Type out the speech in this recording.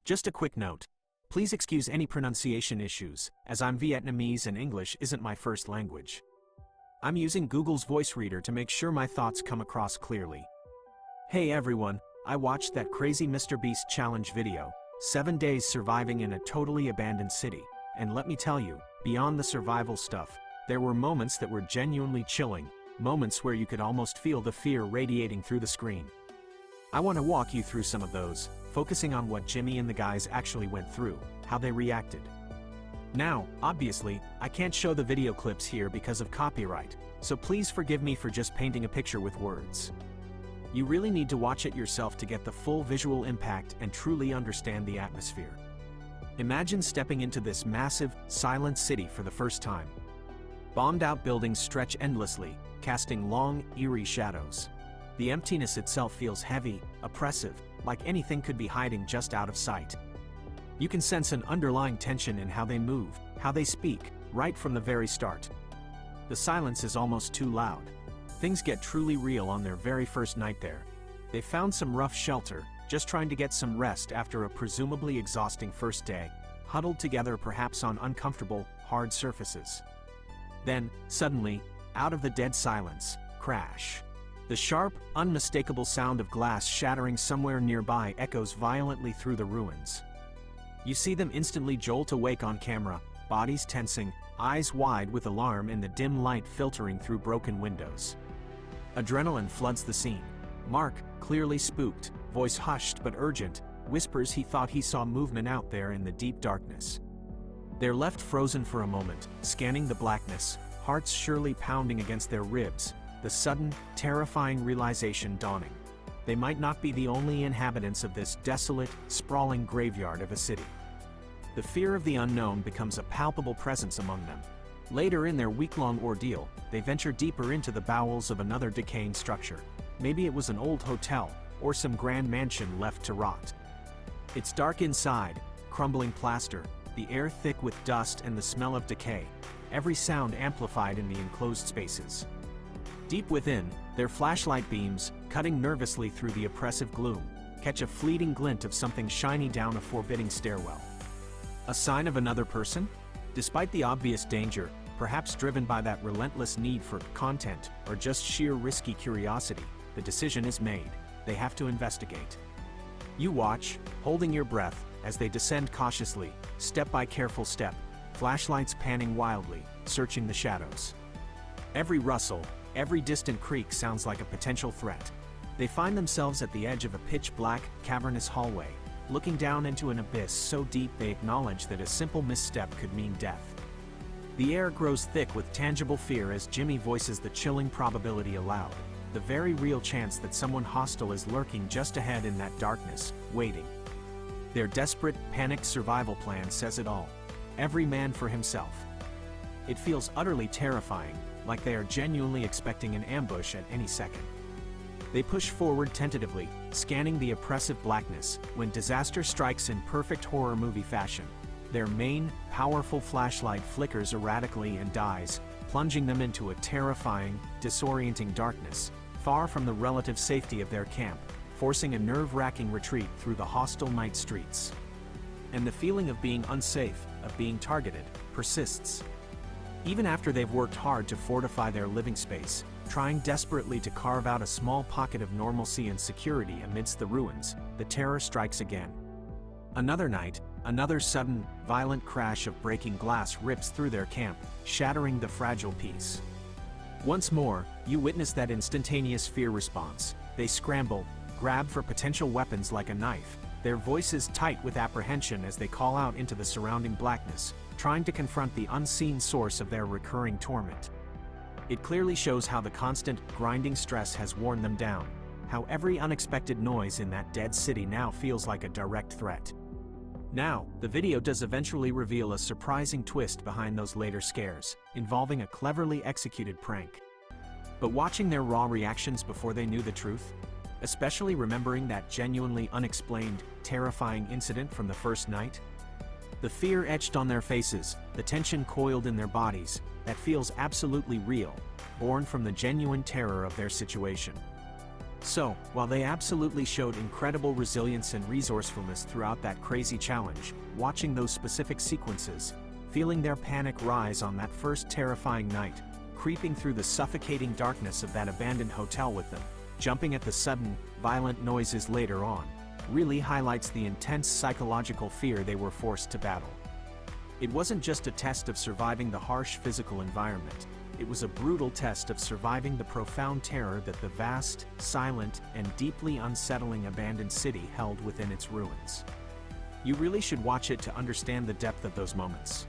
Just a quick note. Please excuse any pronunciation issues, as I'm Vietnamese and English isn't my first language. I'm using Google's voice reader to make sure my thoughts come across clearly. Hey everyone, I watched that crazy MrBeast challenge video, 7 days surviving in a totally abandoned city, and let me tell you, beyond the survival stuff, there were moments that were genuinely chilling, moments where you could almost feel the fear radiating through the screen. I want to walk you through some of those, focusing on what Jimmy and the guys actually went through, how they reacted. Now, obviously, I can't show the video clips here because of copyright, so please forgive me for just painting a picture with words. You really need to watch it yourself to get the full visual impact and truly understand the atmosphere. Imagine stepping into this massive, silent city for the first time. Bombed-out buildings stretch endlessly, casting long, eerie shadows. The emptiness itself feels heavy, oppressive, like anything could be hiding just out of sight. You can sense an underlying tension in how they move, how they speak, right from the very start. The silence is almost too loud. Things get truly real on their very first night there. They found some rough shelter, just trying to get some rest after a presumably exhausting first day, huddled together perhaps on uncomfortable, hard surfaces. Then, suddenly, out of the dead silence, crash. The sharp, unmistakable sound of glass shattering somewhere nearby echoes violently through the ruins. You see them instantly jolt awake on camera, bodies tensing, eyes wide with alarm in the dim light filtering through broken windows. Adrenaline floods the scene. Mark, clearly spooked, voice hushed but urgent, whispers he thought he saw movement out there in the deep darkness. They're left frozen for a moment, scanning the blackness, hearts surely pounding against their ribs, the sudden, terrifying realization dawning. They might not be the only inhabitants of this desolate, sprawling graveyard of a city. The fear of the unknown becomes a palpable presence among them. Later in their week-long ordeal, they venture deeper into the bowels of another decaying structure. Maybe it was an old hotel, or some grand mansion left to rot. It's dark inside, crumbling plaster, the air thick with dust and the smell of decay, every sound amplified in the enclosed spaces. Deep within, their flashlight beams, cutting nervously through the oppressive gloom, catch a fleeting glint of something shiny down a forbidding stairwell. A sign of another person? Despite the obvious danger, perhaps driven by that relentless need for content or just sheer risky curiosity, the decision is made. They have to investigate. You watch, holding your breath, as they descend cautiously, step by careful step, flashlights panning wildly, searching the shadows. Every rustle, every distant creak sounds like a potential threat. They find themselves at the edge of a pitch-black, cavernous hallway, looking down into an abyss so deep they acknowledge that a simple misstep could mean death. The air grows thick with tangible fear as Jimmy voices the chilling probability aloud, the very real chance that someone hostile is lurking just ahead in that darkness, waiting. Their desperate, panicked survival plan says it all. Every man for himself. It feels utterly terrifying, like they are genuinely expecting an ambush at any second. They push forward tentatively, scanning the oppressive blackness, when disaster strikes in perfect horror movie fashion. Their main, powerful flashlight flickers erratically and dies, plunging them into a terrifying, disorienting darkness, far from the relative safety of their camp, forcing a nerve-wracking retreat through the hostile night streets. And the feeling of being unsafe, of being targeted, persists. Even after they've worked hard to fortify their living space, trying desperately to carve out a small pocket of normalcy and security amidst the ruins, the terror strikes again. Another night, another sudden, violent crash of breaking glass rips through their camp, shattering the fragile peace. Once more, you witness that instantaneous fear response. They scramble, grab for potential weapons like a knife, their voices tight with apprehension as they call out into the surrounding blackness, trying to confront the unseen source of their recurring torment. It clearly shows how the constant, grinding stress has worn them down, how every unexpected noise in that dead city now feels like a direct threat. Now, the video does eventually reveal a surprising twist behind those later scares, involving a cleverly executed prank. But watching their raw reactions before they knew the truth, especially remembering that genuinely unexplained, terrifying incident from the first night, the fear etched on their faces, the tension coiled in their bodies, that feels absolutely real, born from the genuine terror of their situation. So, while they absolutely showed incredible resilience and resourcefulness throughout that crazy challenge, watching those specific sequences, feeling their panic rise on that first terrifying night, creeping through the suffocating darkness of that abandoned hotel with them, jumping at the sudden, violent noises later on, really highlights the intense psychological fear they were forced to battle. It wasn't just a test of surviving the harsh physical environment, it was a brutal test of surviving the profound terror that the vast, silent, and deeply unsettling abandoned city held within its ruins. You really should watch it to understand the depth of those moments.